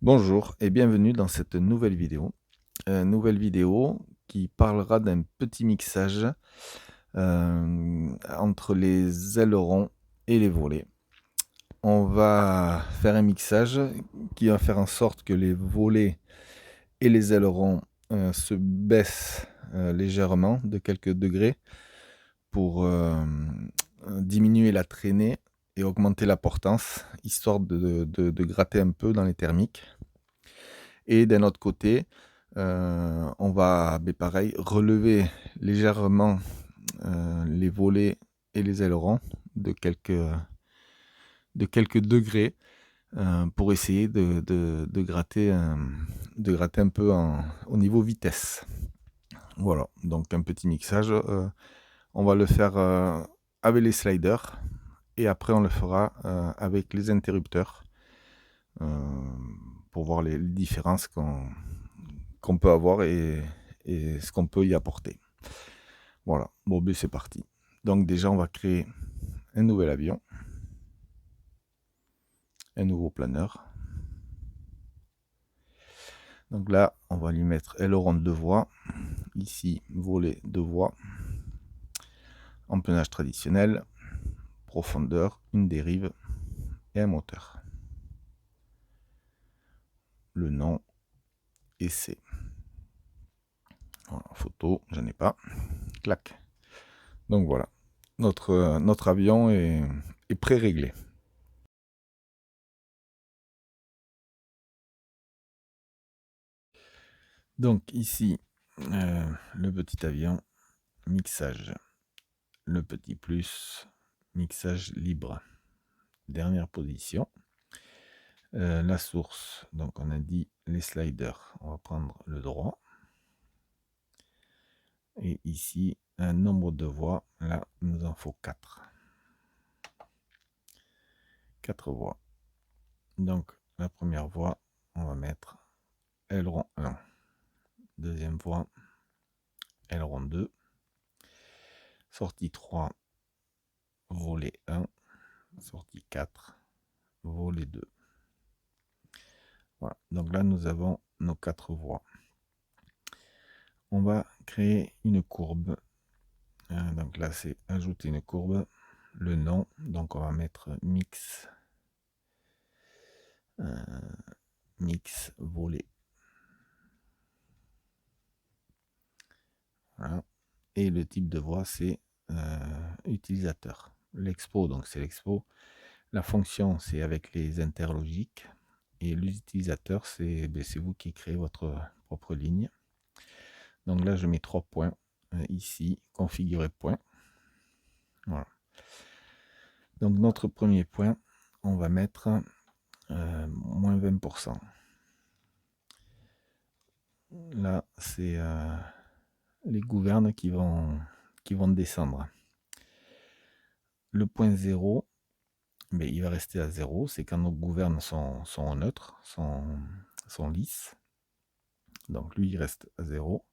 Bonjour et bienvenue dans cette nouvelle vidéo. Qui parlera d'un petit mixage entre les ailerons et les volets. On va faire un mixage qui va faire en sorte que les volets et les ailerons se baissent légèrement de quelques degrés pour diminuer la traînée et augmenter la portance, histoire de gratter un peu dans les thermiques. Et d'un autre côté, on va, pareil, relever légèrement les volets et les ailerons de quelques degrés pour essayer de gratter, un peu au niveau vitesse. Voilà, donc un petit mixage. On va le faire avec les sliders et après on le fera avec les interrupteurs euh, pour voir les différences qu'on peut avoir et ce qu'on peut y apporter. Voilà, bon, c'est parti. Donc déjà, on va créer un nouvel avion, un nouveau planeur. Donc là, on va lui mettre aileron 2 voies, ici volet 2 voies, empennage traditionnel, profondeur, une dérive et un moteur. Le nom, essai. Voilà, photo, j'en ai pas. Clac. Donc voilà, notre avion est pré-réglé. Donc ici, le petit avion, mixage. Le petit plus, mixage libre. Dernière position. La source, donc on a dit les sliders, on va prendre le droit. Et ici, un nombre de voies, là, il nous en faut 4. 4 voies. Donc, la première voie, on va mettre aileron 1. Deuxième voie, aileron 2. Sortie 3, volet 1. Sortie 4, volet 2. Voilà, donc là, nous avons nos 4 voies. On va créer une courbe. Donc là, c'est ajouter une courbe. Le nom, donc on va mettre mix volet. Voilà. Et le type de voie, c'est utilisateur. L'expo, donc c'est l'expo. La fonction, c'est avec les interlogiques. Et l'utilisateur, c'est vous qui créez votre propre ligne. Donc là, je mets 3 points. Ici, configurer point. Voilà. Donc notre premier point, on va mettre moins 20%. Là, c'est les gouvernes qui vont descendre. Le point 0, mais il va rester à 0. C'est quand nos gouvernes sont neutres, sont lisses. Donc lui, il reste à 0.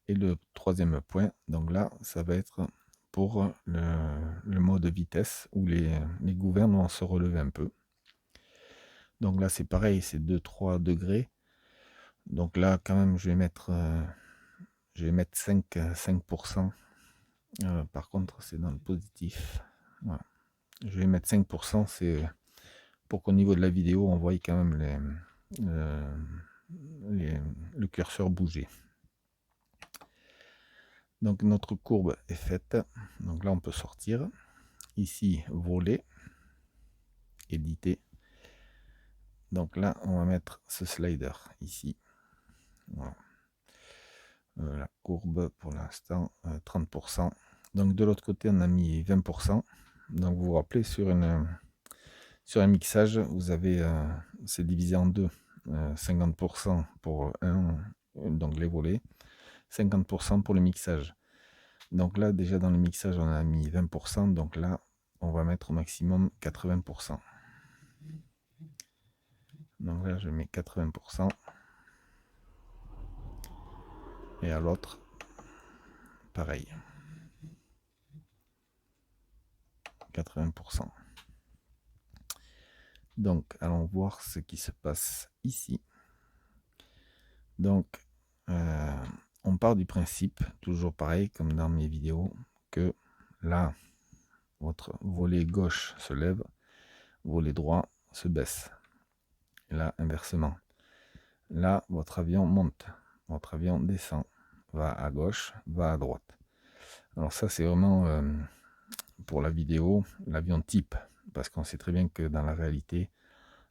Et le troisième point, donc là, ça va être pour le mode vitesse où les gouvernes vont se relever un peu. Donc là, c'est pareil, c'est 2-3 degrés. Donc là, quand même, je vais mettre 5%. Par contre, c'est dans le positif. Voilà. Je vais mettre 5%, c'est pour qu'au niveau de la vidéo, on voit quand même le curseur bouger. Donc notre courbe est faite. Donc là, on peut sortir. Ici, voler, éditer. Donc là, on va mettre ce slider ici. Voilà. La courbe pour l'instant 30%. Donc de l'autre côté on a mis 20%. Donc vous vous rappelez sur un mixage vous avez c'est divisé en deux, 50% pour donc les volets, 50% pour le mixage. Donc là déjà dans le mixage on a mis 20%, donc là on va mettre au maximum 80%. Donc là je mets 80%. Et à l'autre pareil, 80%. Donc, allons voir ce qui se passe ici. Donc, on part du principe, toujours pareil comme dans mes vidéos, que là, votre volet gauche se lève, volet droit se baisse. Et là, inversement. Là, votre avion monte, votre avion descend, va à gauche, va à droite. Alors ça, c'est vraiment pour la vidéo, l'avion type, parce qu'on sait très bien que dans la réalité,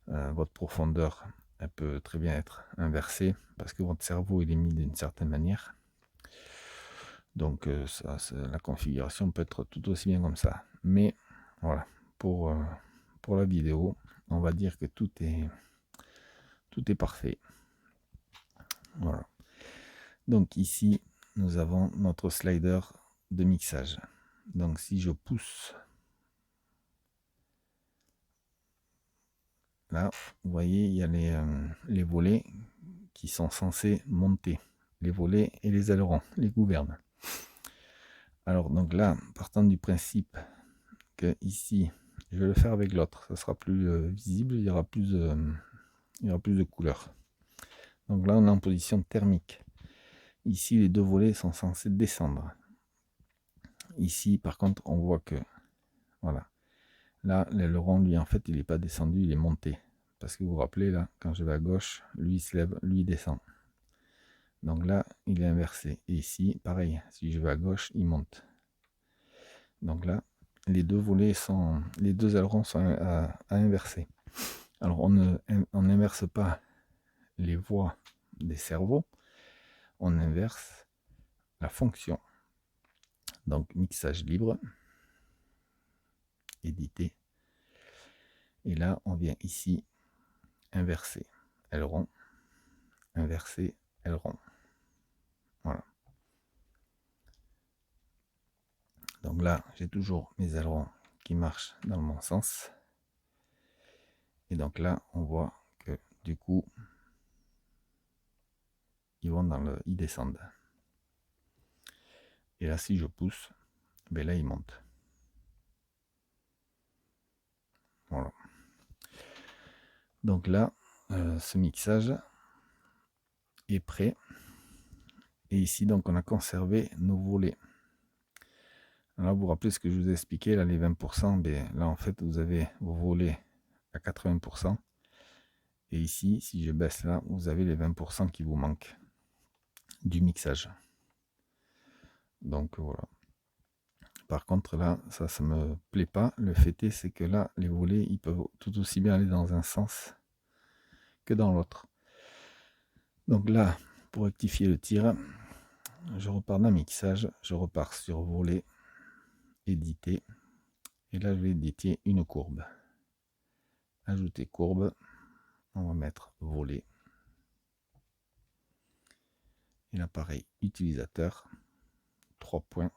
votre profondeur, elle peut très bien être inversée, parce que votre cerveau, il est mis d'une certaine manière. Donc la configuration peut être tout aussi bien comme ça. Mais voilà, pour la vidéo, on va dire que tout est parfait. Voilà. Donc ici, nous avons notre slider de mixage. Donc si je pousse, là, vous voyez, il y a les volets qui sont censés monter. Les volets et les ailerons, les gouvernes. Alors donc là, partant du principe que ici, je vais le faire avec l'autre, ça sera plus visible, il y aura plus de couleurs. Donc là, on est en position thermique. Ici, les deux volets sont censés descendre. Ici, par contre, on voit que, voilà, là, l'aileron, lui, en fait, il n'est pas descendu, il est monté. Parce que vous vous rappelez, là, quand je vais à gauche, lui, il se lève, lui, il descend. Donc là, il est inversé. Et ici, pareil, si je vais à gauche, il monte. Donc là, les deux ailerons sont à inverser. Alors, on n'inverse pas les voies des cerveaux, on inverse la fonction. Donc, mixage libre, éditer. Et là, on vient ici, inverser aileron, inverser aileron. Voilà. Donc là, j'ai toujours mes ailerons qui marchent dans le bon sens. Et donc là, on voit que du coup, ils descendent. Et là, si je pousse, ben là, ils montent. Voilà. Donc là, ce mixage est prêt. Et ici, donc, on a conservé nos volets. Alors, vous vous rappelez ce que je vous ai expliqué, là, les 20%, ben, là, en fait, vous avez vos volets à 80%. Et ici, si je baisse là, vous avez les 20% qui vous manquent du mixage. Donc, voilà. Par contre, là, ça me plaît pas. Le fait est, c'est que là, les volets, ils peuvent tout aussi bien aller dans un sens que dans l'autre. Donc là, pour rectifier le tir, je repars d'un mixage, je repars sur volet, éditer, et là, je vais éditer une courbe. Ajouter courbe, on va mettre volet. Et là, pareil, utilisateur, 3 points,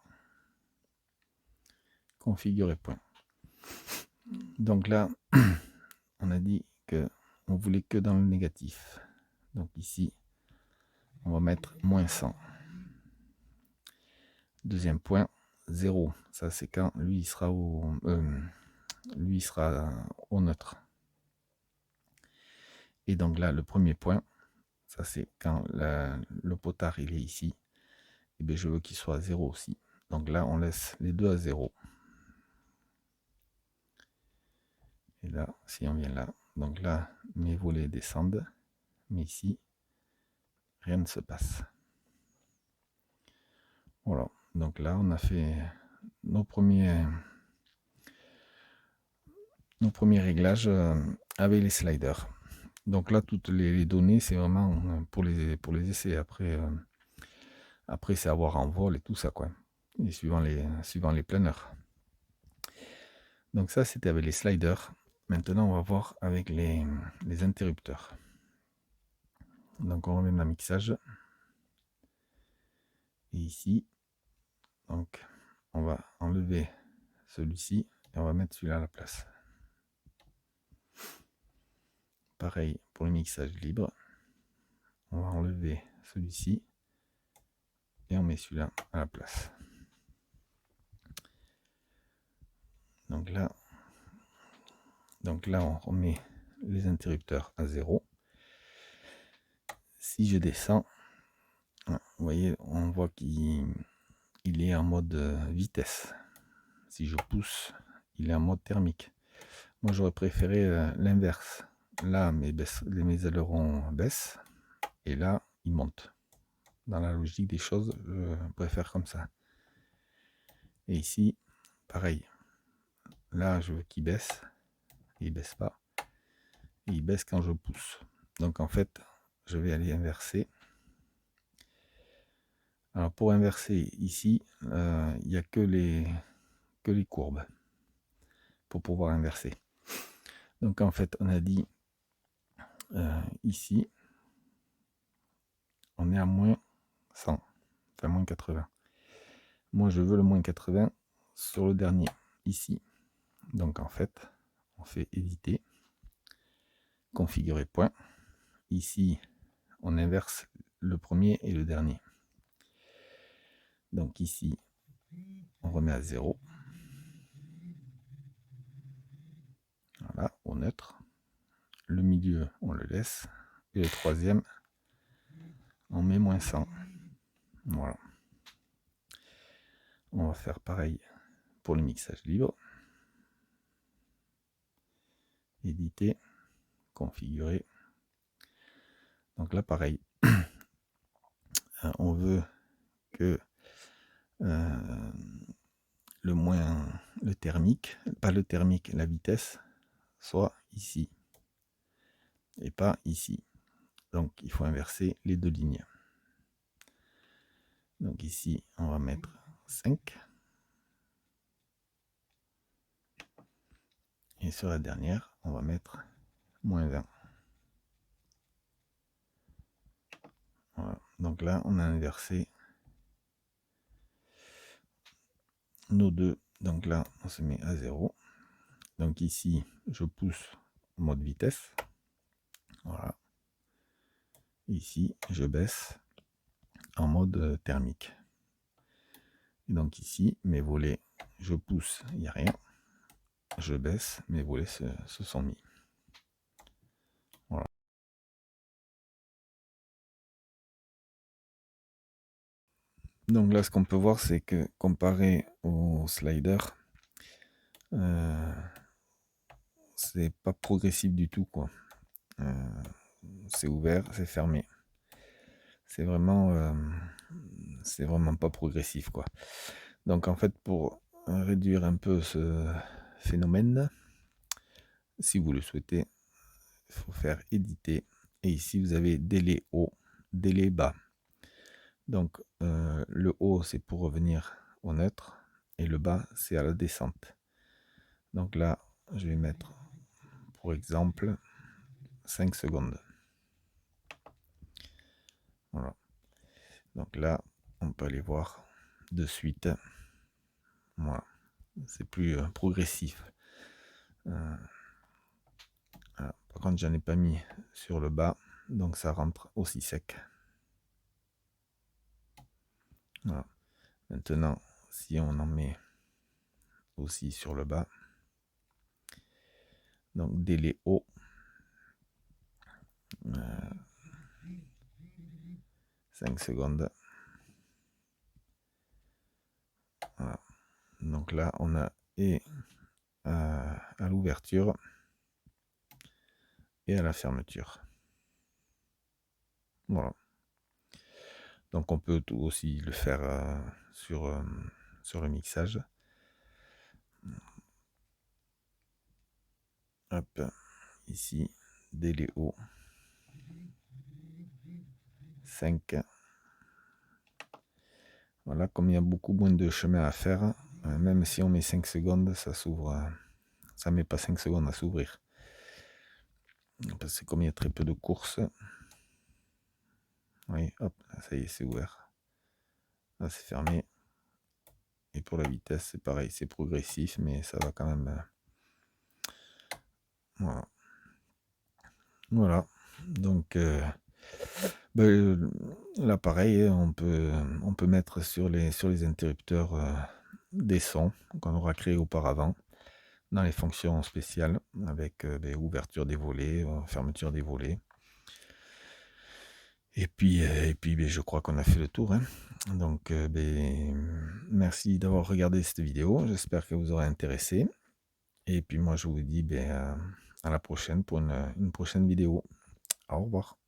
configurer point. Donc là, on a dit que on voulait que dans le négatif. Donc ici, on va mettre moins 100. Deuxième point, 0. Ça, c'est quand lui, il sera au neutre. Et donc là, le premier point, ça, c'est quand le potard, il est ici. Et bien, je veux qu'il soit à 0 aussi. Donc là, on laisse les deux à 0. Et là, si on vient là, donc là, mes volets descendent. Mais ici, rien ne se passe. Voilà. Donc là, on a fait nos premiers réglages avec les sliders. Donc là, toutes les données, c'est vraiment pour les essais. Après c'est à voir en vol et tout ça, quoi. Et suivant les planeurs. Donc ça, c'était avec les sliders. Maintenant, on va voir avec les interrupteurs. Donc on remet dans le mixage. Et ici, donc on va enlever celui-ci et on va mettre celui-là à la place. Pareil pour le mixage libre. On va enlever celui-ci et on met celui-là à la place. Donc là, on remet les interrupteurs à 0. Si je descends, vous voyez, on voit qu'il est en mode vitesse. Si je pousse, il est en mode thermique. Moi, j'aurais préféré l'inverse. Là, mes ailerons baissent et là, ils montent. Dans la logique des choses, je préfère comme ça. Et ici, pareil. Là, je veux qu'il baisse. Il ne baisse pas. Et il baisse quand je pousse. Donc, en fait, je vais aller inverser. Alors, pour inverser ici, il n'y a que les courbes pour pouvoir inverser. Donc, en fait, on a dit ici, on est à moins 100, enfin moins 80. Moi, je veux le moins 80 sur le dernier, ici. Donc, en fait, on fait éditer, configurer point. Ici, on inverse le premier et le dernier. Donc, ici, on remet à 0. Voilà, au neutre. Le milieu, on le laisse. Et le troisième, on met moins 100. Voilà. On va faire pareil pour le mixage libre. Éditer, configurer. Donc là, pareil. On veut que le thermique, pas le thermique, la vitesse, soit ici. Et pas ici. Donc il faut inverser les deux lignes. Donc ici, on va mettre 5. Et sur la dernière, on va mettre moins 20. Voilà. Donc là, on a inversé nos deux. Donc là, on se met à 0. Donc ici, je pousse en mode vitesse. Voilà. Ici, je baisse en mode thermique. Et donc ici, mes volets, je pousse, il n'y a rien. Je baisse, mes volets se sont mis. Voilà. Donc là, ce qu'on peut voir, c'est que comparé au slider, c'est pas progressif du tout, quoi. C'est ouvert, c'est fermé. C'est vraiment pas progressif, quoi. Donc en fait, pour réduire un peu ce phénomène, si vous le souhaitez, il faut faire éditer. Et ici, vous avez délai haut, délai bas. Donc le haut, c'est pour revenir au neutre. Et le bas, c'est à la descente. Donc là, je vais mettre, pour exemple, 5 secondes. Voilà. Donc là, on peut aller voir de suite. Voilà. C'est plus progressif. Voilà. Par contre, j'en ai pas mis sur le bas, donc ça rentre aussi sec. Voilà. Maintenant, si on en met aussi sur le bas, donc délai haut, 5 secondes. Voilà. Donc là, on a et à l'ouverture et à la fermeture. Voilà. Donc on peut aussi le faire sur le mixage. Hop, ici, délai haut. 5. Voilà, comme il y a beaucoup moins de chemin à faire, même si on met 5 secondes, ça s'ouvre. Ça met pas 5 secondes à s'ouvrir. Parce que comme il y a très peu de courses. Oui, hop, là, ça y est, c'est ouvert. Là, c'est fermé. Et pour la vitesse, c'est pareil, c'est progressif, mais ça va quand même. Voilà. Voilà. Donc là, pareil, on peut mettre sur les interrupteurs des sons qu'on aura créés auparavant. dans les fonctions spéciales avec ouverture des volets, fermeture des volets. Et puis, je crois qu'on a fait le tour, hein. Donc, merci d'avoir regardé cette vidéo. J'espère qu'elle vous aura intéressé. Et puis moi, je vous dis à la prochaine pour une prochaine vidéo. Au revoir.